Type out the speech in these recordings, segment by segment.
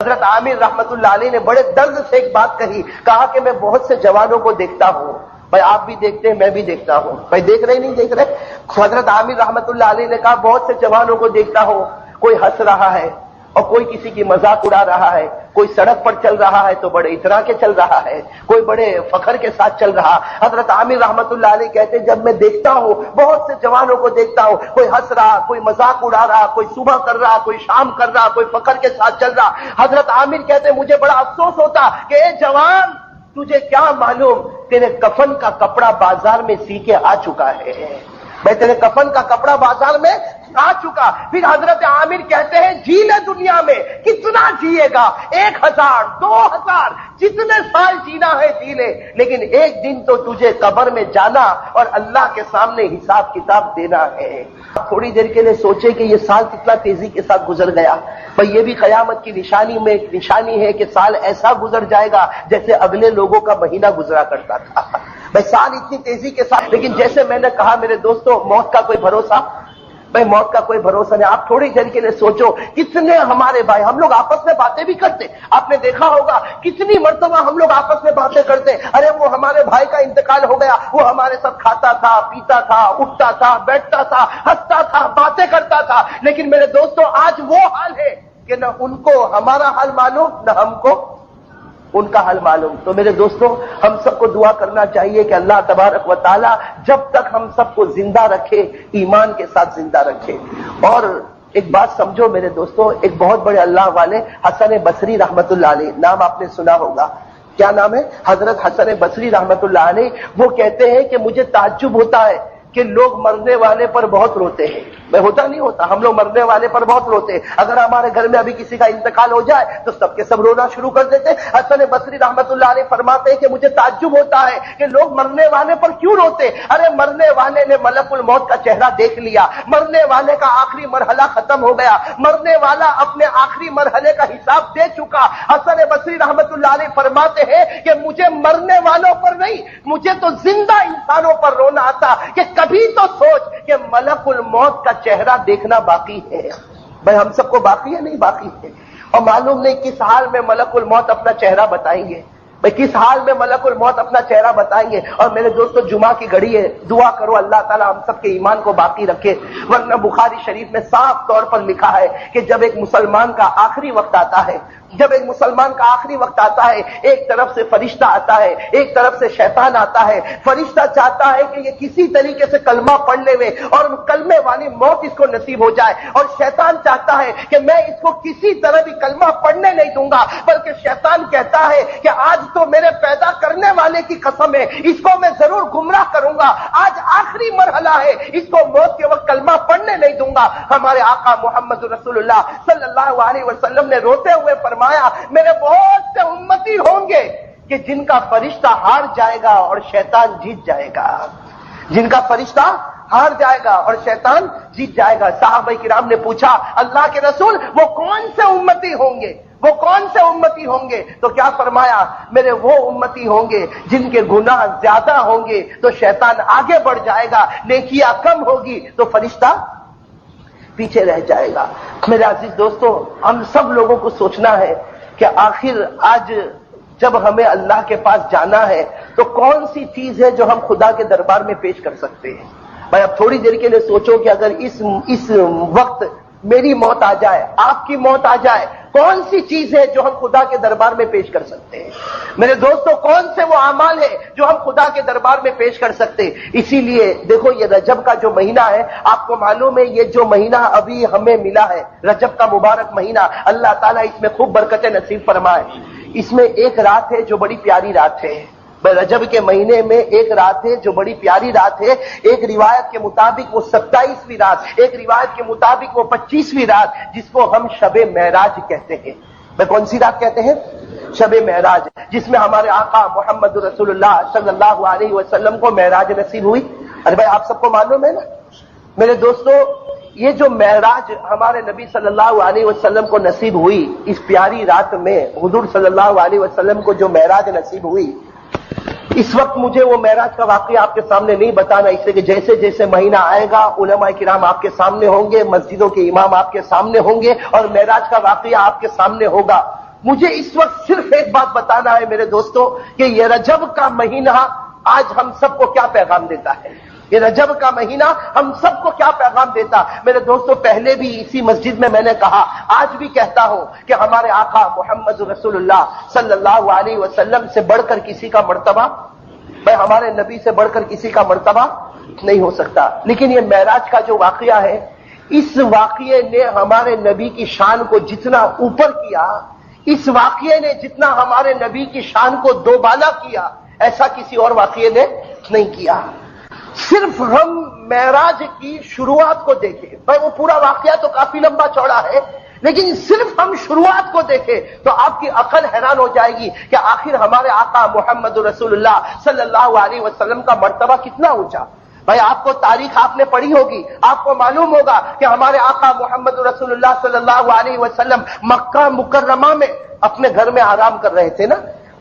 حضرت عامر رحمت اللہ علیہ نے بڑے درد سے ایک بات کہی، کہا کہ میں بہت سے جوانوں کو دیکھتا ہوں، بھائی آپ بھی دیکھتے ہیں میں بھی دیکھتا ہوں، بھائی دیکھ رہے نہیں دیکھ رہے؟ حضرت عامر رحمت اللہ علیہ نے کہا بہت سے جوانوں کو دیکھتا ہوں، کوئی ہنس رہا ہے اور کوئی کسی کی مذاق اڑا رہا ہے، کوئی سڑک پر چل رہا ہے تو بڑے اترا کے چل رہا ہے، کوئی بڑے فخر کے ساتھ چل رہا۔ حضرت عامر رحمت اللہ علیہ کہتے ہیں جب میں دیکھتا ہوں بہت سے جوانوں کو دیکھتا ہوں، کوئی ہنس رہا، کوئی مذاق اڑا رہا، کوئی صبح کر رہا، کوئی شام کر رہا، کوئی فخر کے ساتھ چل رہا، حضرت عامر کہتے ہیں مجھے بڑا افسوس ہوتا کہ اے جوان تجھے کیا معلوم تیرے کفن کا کپڑا بازار میں سی کے آ چکا ہے، میں تیرے کفن کا کپڑا بازار میں آ چکا۔ پھر حضرت عامر کہتے ہیں جی لے دنیا میں کتنا جیے گا، 1000 2000 جتنے سال جینا ہے جی لے، لیکن ایک دن تو تجھے قبر میں جانا اور اللہ کے سامنے حساب کتاب دینا ہے۔ تھوڑی دیر کے لیے سوچے کہ یہ سال کتنا تیزی کے ساتھ گزر گیا، بھئی یہ بھی قیامت کی نشانی میں ایک نشانی ہے کہ سال ایسا گزر جائے گا جیسے اگلے لوگوں کا مہینہ گزرا کرتا تھا، بھئی سال اتنی تیزی کے ساتھ۔ لیکن جیسے میں نے کہا میرے دوستو، موت کا کوئی بھروسہ، بھائی موت کا کوئی بھروسہ نہیں۔ آپ تھوڑی دیر کے لیے سوچو کتنے ہمارے بھائی، ہم لوگ آپس میں باتیں بھی کرتے، آپ نے دیکھا ہوگا کتنی مرتبہ ہم لوگ آپس میں باتیں کرتے، ارے وہ ہمارے بھائی کا انتقال ہو گیا، وہ ہمارے ساتھ کھاتا تھا، پیتا تھا، اٹھتا تھا، بیٹھتا تھا، ہنستا تھا، باتیں کرتا تھا، لیکن میرے دوستو آج وہ حال ہے کہ نہ ان کو ہمارا حال معلوم نہ ہم کو ان کا حل معلوم۔ تو میرے دوستوں ہم سب کو دعا کرنا چاہیے کہ اللہ تبارک و تعالی جب تک ہم سب کو زندہ رکھے ایمان کے ساتھ زندہ رکھے۔ اور ایک بات سمجھو میرے دوستوں، ایک بہت بڑے اللہ والے حسن بصری رحمت اللہ علیہ، نام آپ نے سنا ہوگا، کیا نام ہے؟ حضرت حسن بصری رحمت اللہ علیہ، وہ کہتے ہیں کہ مجھے تعجب ہوتا ہے کہ لوگ مرنے والے پر بہت روتے ہیں، میں ہوتا نہیں ہوتا، ہم لوگ مرنے والے پر بہت روتے ہیں، اگر ہمارے گھر میں ابھی کسی کا انتقال ہو جائے تو سب کے سب رونا شروع کر دیتے۔ حسن بصری رحمت اللہ علیہ فرماتے ہیں کہ مجھے تعجب ہوتا ہے کہ لوگ مرنے والے پر کیوں روتے، ارے مرنے والے نے ملک الموت کا چہرہ دیکھ لیا، مرنے والے کا آخری مرحلہ ختم ہو گیا، مرنے والا اپنے آخری مرحلے کا حساب دے چکا۔ حسن بصری رحمت اللہ علیہ فرماتے ہیں کہ مجھے مرنے والوں پر نہیں، مجھے تو زندہ انسانوں پر رونا آتا کہ کبھی تو سوچ کہ ملک الموت کا چہرہ دیکھنا باقی ہے، بھائی ہم سب کو باقی ہے نہیں باقی ہے، اور معلوم نہیں کس حال میں ملک الموت اپنا چہرہ بتائیں گے، بھائی کس حال میں ملک الموت اپنا چہرہ بتائیں گے۔ اور میرے دوستو جمعہ کی گھڑی ہے، دعا کرو اللہ تعالیٰ ہم سب کے ایمان کو باقی رکھے، ورنہ بخاری شریف میں صاف طور پر لکھا ہے کہ جب ایک مسلمان کا آخری وقت آتا ہے، جب ایک مسلمان کا آخری وقت آتا ہے، ایک طرف سے فرشتہ آتا ہے، ایک طرف سے شیطان آتا ہے۔ فرشتہ چاہتا ہے کہ یہ کسی طریقے سے کلمہ پڑھ لے ہوئے اور کلمے والی موت اس کو نصیب ہو جائے، اور شیطان چاہتا ہے کہ میں اس کو کسی طرح بھی کلمہ پڑھنے نہیں دوں گا، بلکہ شیطان کہتا ہے کہ آج تو میرے پیدا کرنے والے کی قسم ہے اس کو میں ضرور گمراہ کروں گا، آج آخری مرحلہ ہے، اس کو موت کے وقت کلمہ پڑھنے نہیں دوں گا۔ ہمارے آقا محمد رسول اللہ صلی اللہ علیہ وسلم نے روتے ہوئے فرمایا میرے بہت سے امتی ہوں گے کہ جن کا فرشتہ ہار جائے گا اور شیطان جیت جائے گا، جن کا فرشتہ ہار جائے گا اور شیطان جیت جائے گا۔ صحابہ کرام نے پوچھا اللہ کے رسول وہ کون سے امتی ہوں گے، وہ کون سے امتی ہوں گے؟ تو کیا فرمایا میرے وہ امتی ہوں گے جن کے گناہ زیادہ ہوں گے تو شیطان آگے بڑھ جائے گا، نیکیاں کم ہوگی تو فرشتہ پیچھے رہ جائے گا۔ میرے عزیز دوستو ہم سب لوگوں کو سوچنا ہے کہ آخر آج جب ہمیں اللہ کے پاس جانا ہے تو کون سی چیز ہے جو ہم خدا کے دربار میں پیش کر سکتے ہیں۔ بھائی اب تھوڑی دیر کے لیے سوچو کہ اگر اس وقت میری موت آ جائے، آپ کی موت آ جائے، کون سی چیز ہے جو ہم خدا کے دربار میں پیش کر سکتے ہیں؟ میرے دوستو کون سے وہ اعمال ہے جو ہم خدا کے دربار میں پیش کر سکتے ہیں؟ اسی لیے دیکھو یہ رجب کا جو مہینہ ہے، آپ کو معلوم ہے یہ جو مہینہ ابھی ہمیں ملا ہے رجب کا مبارک مہینہ، اللہ تعالیٰ اس میں خوب برکتیں نصیب فرمائے۔ اس میں ایک رات ہے جو بڑی پیاری رات ہے، رجب کے مہینے میں ایک رات ہے جو بڑی پیاری رات ہے۔ ایک روایت کے مطابق وہ 27ویں رات، ایک روایت کے مطابق وہ 25ویں رات، جس کو ہم شب معراج کہتے ہیں۔ میں کون سی رات کہتے ہیں؟ شب معراج، جس میں ہمارے آقا محمد رسول اللہ صلی اللہ علیہ وسلم کو معراج نصیب ہوئی۔ ارے بھائی آپ سب کو معلوم ہے نا میرے دوستو، یہ جو معراج ہمارے نبی صلی اللہ علیہ وسلم کو نصیب ہوئی، اس پیاری رات میں حضور صلی اللہ علیہ وسلم کو جو معراج نصیب ہوئی، اس وقت مجھے وہ معراج کا واقعہ آپ کے سامنے نہیں بتانا، اس لیے کہ جیسے جیسے مہینہ آئے گا علماء کرام آپ کے سامنے ہوں گے، مسجدوں کے امام آپ کے سامنے ہوں گے اور معراج کا واقعہ آپ کے سامنے ہوگا۔ مجھے اس وقت صرف ایک بات بتانا ہے میرے دوستوں کہ یہ رجب کا مہینہ آج ہم سب کو کیا پیغام دیتا ہے. یہ رجب کا مہینہ ہم سب کو کیا پیغام دیتا. میرے دوستوں پہلے بھی اسی مسجد میں نے کہا, آج بھی کہتا ہوں کہ ہمارے آقا محمد رسول اللہ صلی اللہ علیہ وسلم سے بڑھ کر کسی کا مرتبہ, بھائی ہمارے نبی سے بڑھ کر کسی کا مرتبہ نہیں ہو سکتا. لیکن یہ معراج کا جو واقعہ ہے, اس واقعے نے ہمارے نبی کی شان کو جتنا اوپر کیا, اس واقعے نے جتنا ہمارے نبی کی شان کو دوبالا کیا, ایسا کسی اور واقعے نے نہیں کیا. صرف ہم معراج کی شروعات کو دیکھیں, بھائی وہ پورا واقعہ تو کافی لمبا چوڑا ہے, لیکن صرف ہم شروعات کو دیکھیں تو آپ کی عقل حیران ہو جائے گی کہ آخر ہمارے آقا محمد رسول اللہ صلی اللہ علیہ وسلم کا مرتبہ کتنا اونچا. بھائی آپ کو تاریخ آپ نے پڑھی ہوگی, آپ کو معلوم ہوگا کہ ہمارے آقا محمد رسول اللہ صلی اللہ علیہ وسلم مکہ مکرمہ میں اپنے گھر میں آرام کر رہے تھے نا.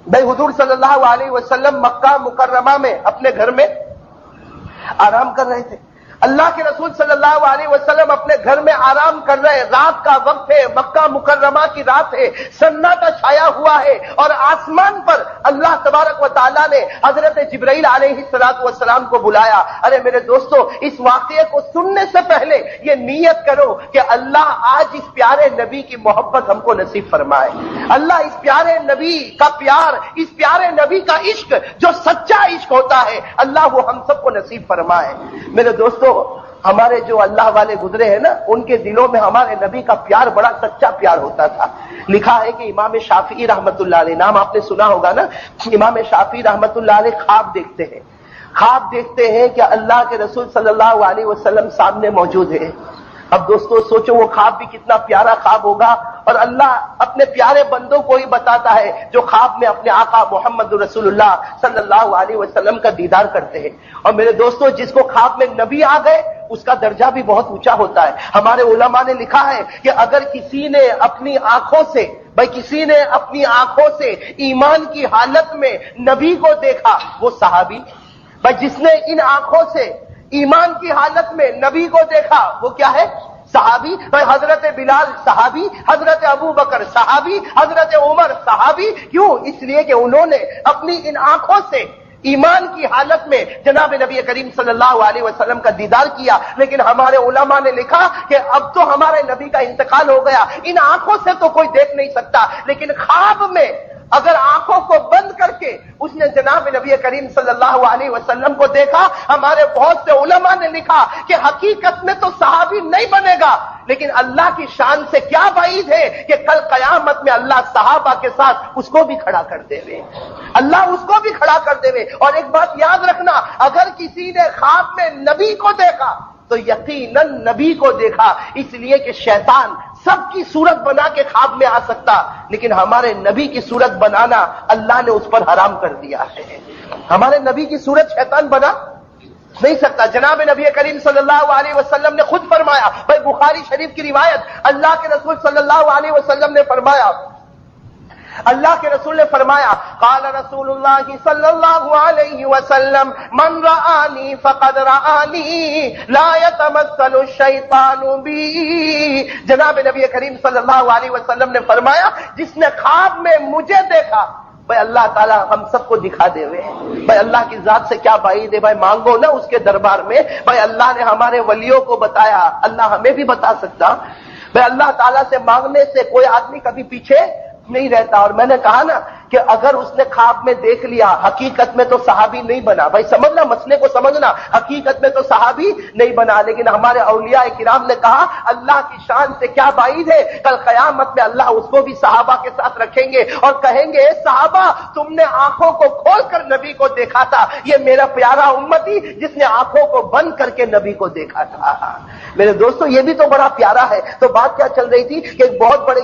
بھائی حضور صلی اللہ علیہ وسلم مکہ مکرمہ میں اپنے گھر میں آرام کر رہے تھے. اللہ کے رسول صلی اللہ علیہ وسلم اپنے گھر میں آرام کر رہے, رات کا وقت ہے, مکہ مکرمہ کی رات ہے, سناٹا چھایا ہوا ہے, اور آسمان پر اللہ تبارک و تعالیٰ نے حضرت جبرائیل علیہ السلام کو بلایا. ارے میرے دوستو, اس واقعے کو سننے سے پہلے یہ نیت کرو کہ اللہ آج اس پیارے نبی کی محبت ہم کو نصیب فرمائے. اللہ اس پیارے نبی کا پیار, اس پیارے نبی کا عشق جو سچا عشق ہوتا ہے, اللہ وہ ہم سب کو نصیب فرمائے. میرے دوستو ہمارے جو اللہ والے گزرے ہیں نا, ان کے دلوں میں ہمارے نبی کا پیار بڑا سچا پیار ہوتا تھا. لکھا ہے کہ امام شافعی رحمت اللہ علیہ, نام آپ نے سنا ہوگا نا, امام شافعی رحمت اللہ علیہ خواب دیکھتے ہیں. خواب دیکھتے ہیں کہ اللہ کے رسول صلی اللہ علیہ وسلم سامنے موجود ہے. اب دوستو سوچو وہ خواب بھی کتنا پیارا خواب ہوگا, اور اللہ اپنے پیارے بندوں کو ہی بتاتا ہے جو خواب میں اپنے آقا محمد رسول اللہ صلی اللہ علیہ وسلم کا دیدار کرتے ہیں. اور میرے دوستو جس کو خواب میں نبی آ گئے اس کا درجہ بھی بہت اونچا ہوتا ہے. ہمارے علماء نے لکھا ہے کہ اگر کسی نے اپنی آنکھوں سے, بھائی کسی نے اپنی آنکھوں سے ایمان کی حالت میں نبی کو دیکھا وہ صحابی, بھائی جس نے ان آنکھوں سے ایمان کی حالت میں نبی کو دیکھا وہ کیا ہے, صحابی. بھائی حضرت بلال صحابی, حضرت ابو بکر صحابی, حضرت عمر صحابی. کیوں؟ اس لیے کہ انہوں نے اپنی ان آنکھوں سے ایمان کی حالت میں جناب نبی کریم صلی اللہ علیہ وسلم کا دیدار کیا. لیکن ہمارے علماء نے لکھا کہ اب تو ہمارے نبی کا انتقال ہو گیا, ان آنکھوں سے تو کوئی دیکھ نہیں سکتا, لیکن خواب میں اگر آنکھوں کو بند کر کے اس نے جناب نبی کریم صلی اللہ علیہ وسلم کو دیکھا, ہمارے بہت سے علماء نے لکھا کہ حقیقت میں تو صحابی نہیں بنے گا, لیکن اللہ کی شان سے کیا بعید ہے کہ کل قیامت میں اللہ صحابہ کے ساتھ اس کو بھی کھڑا کر دے وے, اللہ اس کو بھی کھڑا کر دے وے. اور ایک بات یاد رکھنا, اگر کسی نے خواب میں نبی کو دیکھا تو یقیناً نبی کو دیکھا, اس لیے کہ شیطان سب کی صورت بنا کے خواب میں آ سکتا, لیکن ہمارے نبی کی صورت بنانا اللہ نے اس پر حرام کر دیا ہے. ہمارے نبی کی صورت شیطان بنا نہیں سکتا. جناب نبی کریم صلی اللہ علیہ وسلم نے خود فرمایا, بھائی بخاری شریف کی روایت, اللہ کے رسول صلی اللہ علیہ وسلم نے فرمایا, اللہ کے رسول نے فرمایا, قال رسول اللہ صلی اللہ علیہ وسلم من رآنی فقد رآنی لا يتمثل الشیطان بی. جناب نبی کریم صلی اللہ علیہ وسلم نے فرمایا, جس نے خواب میں مجھے دیکھا, بھائی اللہ تعالیٰ ہم سب کو دکھا دے ہوئے. بھائی اللہ کی ذات سے کیا بعید ہے, بھائی مانگو نا اس کے دربار میں. بھائی اللہ نے ہمارے ولیوں کو بتایا, اللہ ہمیں بھی بتا سکتا. بھائی اللہ تعالیٰ سے مانگنے سے کوئی آدمی کبھی پیچھے نہیں رہتا. اور میں نے کہا نا کہ اگر اس نے خواب میں دیکھ لیا, حقیقت میں تو صحابی نہیں بنا. بھائی سمجھنا, مسئلے کو سمجھنا, حقیقت میں تو صحابی نہیں بنا, لیکن ہمارے اولیاء کرام نے کہا اللہ کی شان سے کیا بعید ہے, کل قیامت میں اللہ اس کو بھی صحابہ کے ساتھ رکھیں گے اور کہیں گے, صحابہ تم نے آنکھوں کو کھول کر نبی کو دیکھا تھا, یہ میرا پیارا امتی جس نے آنکھوں کو بند کر کے نبی کو دیکھا تھا. میرے دوستو یہ بھی تو بڑا پیارا ہے. تو بات کیا چل رہی تھی کہ ایک بہت بڑے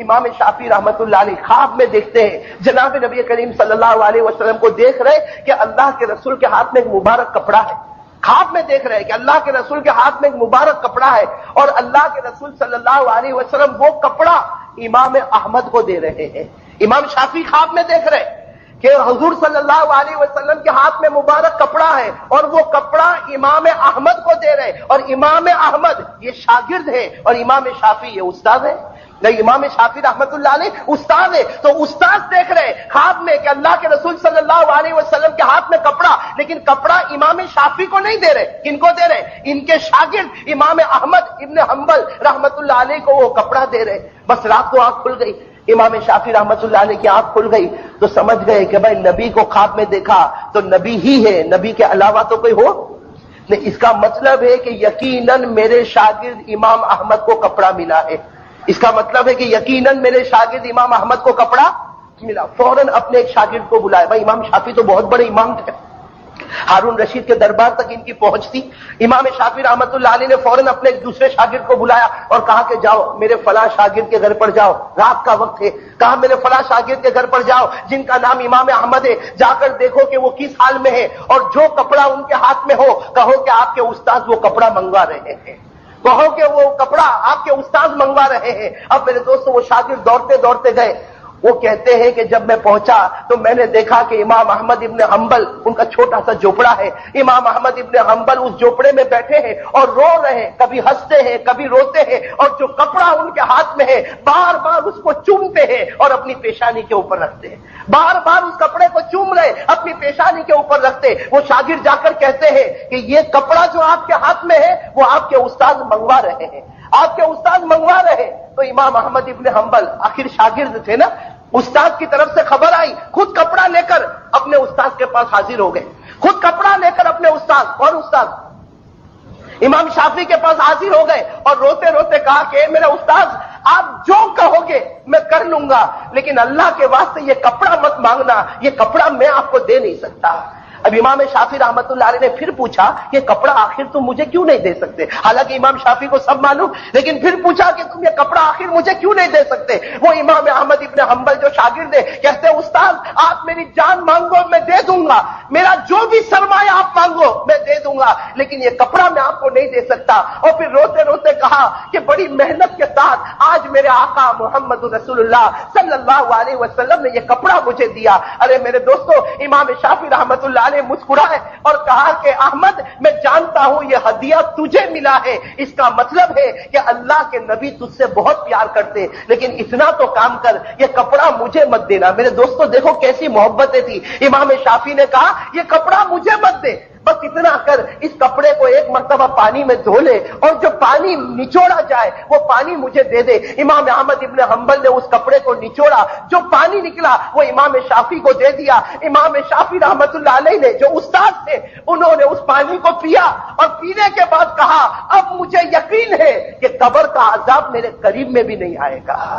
امام شافعی رحمت اللہ علیہ خواب میں دیکھتے ہیں جناب نبی کریم صلی اللہ علیہ وسلم کو, دیکھ رہے کہ اللہ کے رسول کے ہاتھ میں ایک مبارک کپڑا ہے. خواب میں دیکھ رہے کہ اللہ کے رسول کے ہاتھ میں ایک مبارک کپڑا ہے, اور اللہ کے رسول صلی اللہ علیہ وسلم وہ کپڑا امام احمد کو دے رہے ہیں. امام شافعی خواب میں دیکھ رہے کہ حضور صلی اللہ علیہ وسلم کے ہاتھ میں مبارک کپڑا ہے, اور وہ کپڑا امام احمد کو دے رہے, اور امام احمد یہ شاگرد ہے اور امام شافعی یہ استاد ہے. نہیں، امام شافعی رحمت اللہ علیہ استاد ہے، تو استاد دیکھ رہے خواب میں کہ اللہ کے رسول صلی اللہ علیہ وسلم کے ہاتھ میں کپڑا، لیکن کپڑا امام شافعی کو نہیں دے رہے، کن کو دے رہے؟ ان کے شاگرد امام احمد ابن حنبل رحمت اللہ علیہ کو وہ کپڑا دے رہے۔ بس رات کو آنکھ کھل گئی، امام شافعی رحمت اللہ علیہ کی آنکھ کھل گئی تو سمجھ گئے کہ بھائی نبی کو خواب میں دیکھا تو نبی ہی ہے، نبی کے علاوہ تو کوئی ہو نہیں۔ اس کا مطلب ہے کہ یقیناً میرے شاگرد امام احمد کو کپڑا ملا ہے، اس کا مطلب ہے کہ یقیناً میرے شاگرد امام احمد کو کپڑا ملا۔ فوراً اپنے ایک شاگرد کو بلایا، بھائی امام شافعی تو بہت بڑے امام تھے، ہارون رشید کے دربار تک ان کی پہنچ تھی۔ امام شافعی رحمت اللہ علیہ نے فوراً اپنے ایک دوسرے شاگرد کو بلایا اور کہا کہ جاؤ میرے فلاں شاگرد کے گھر پر جاؤ، رات کا وقت ہے، کہا میرے فلاں شاگرد کے گھر پر جاؤ جن کا نام امام احمد ہے، جا کر دیکھو کہ وہ کس حال میں ہے، اور جو کپڑا ان کے ہاتھ میں ہو کہو کہ آپ کے استاد وہ کپڑا منگوا رہے ہیں، کہو کہ وہ کپڑا آپ کے استاد منگوا رہے ہیں۔ اب میرے دوستو وہ شاگرد دوڑتے دوڑتے گئے، وہ کہتے ہیں کہ جب میں پہنچا تو میں نے دیکھا کہ امام احمد ابن حنبل، ان کا چھوٹا سا جھوپڑا ہے، امام احمد ابن حنبل اس جھوپڑے میں بیٹھے ہیں اور رو رہے ہیں، کبھی ہنستے ہیں کبھی روتے ہیں، اور جو کپڑا ان کے ہاتھ میں ہے بار بار اس کو چومتے ہیں اور اپنی پیشانی کے اوپر رکھتے ہیں، بار بار اس کپڑے کو چوم رہے اپنی پیشانی کے اوپر رکھتے۔ وہ شاگرد جا کر کہتے ہیں کہ یہ کپڑا جو آپ کے ہاتھ میں ہے وہ آپ کے استاد منگوا رہے ہیں، آپ کے استاد منگوا رہے ہیں۔ تو امام احمد ابن حنبل آخر شاگرد تھے نا، استاد کی طرف سے خبر آئی، خود کپڑا لے کر اپنے استاد کے پاس حاضر ہو گئے، خود کپڑا لے کر اپنے استاد اور استاد امام شافعی کے پاس حاضر ہو گئے اور روتے روتے کہا کہ اے میرے استاد، آپ جو کہو گے میں کر لوں گا، لیکن اللہ کے واسطے یہ کپڑا مت مانگنا، یہ کپڑا میں آپ کو دے نہیں سکتا۔ اب امام شافعی رحمت اللہ علیہ نے پھر پوچھا کہ کپڑا آخر تم مجھے کیوں نہیں دے سکتے؟ حالانکہ امام شافعی کو سب معلوم، لیکن پھر پوچھا کہ تم یہ کپڑا آخر مجھے کیوں نہیں دے سکتے؟ وہ امام احمد ابن حنبل جو شاگرد ہے کہتے ہیں استاد آپ میری جان مانگو میں دے دوں گا، میرا جو بھی سرمایہ آپ مانگو میں دے دوں گا، لیکن یہ کپڑا میں آپ کو نہیں دے سکتا۔ اور پھر روتے روتے کہا کہ بڑی محنت کے ساتھ آج میرے آقا محمد رسول اللہ صلی اللہ علیہ وسلم نے یہ کپڑا مجھے دیا۔ ارے میرے دوستو، امام شافعی رحمت اللہ نے مسکرائے اور کہا کہ احمد میں جانتا ہوں یہ ہدیہ تجھے ملا ہے، اس کا مطلب ہے کہ اللہ کے نبی تجھ سے بہت پیار کرتے، لیکن اتنا تو کام کر، یہ کپڑا مجھے مت دینا۔ میرے دوستو دیکھو کیسی محبتیں تھی۔ امام شافعی نے کہا یہ کپڑا مجھے مت دے، بس اتنا کر اس کپڑے کو ایک مرتبہ پانی میں دھو لے اور جو پانی نچوڑا جائے وہ پانی مجھے دے دے۔ امام احمد ابن حنبل نے اس کپڑے کو نچوڑا، جو پانی نکلا وہ امام شافعی کو دے دیا۔ امام شافعی رحمت اللہ علیہ نے جو استاد تھے انہوں نے اس پانی کو پیا اور پینے کے بعد کہا اب مجھے یقین ہے کہ قبر کا عذاب میرے قریب میں بھی نہیں آئے گا۔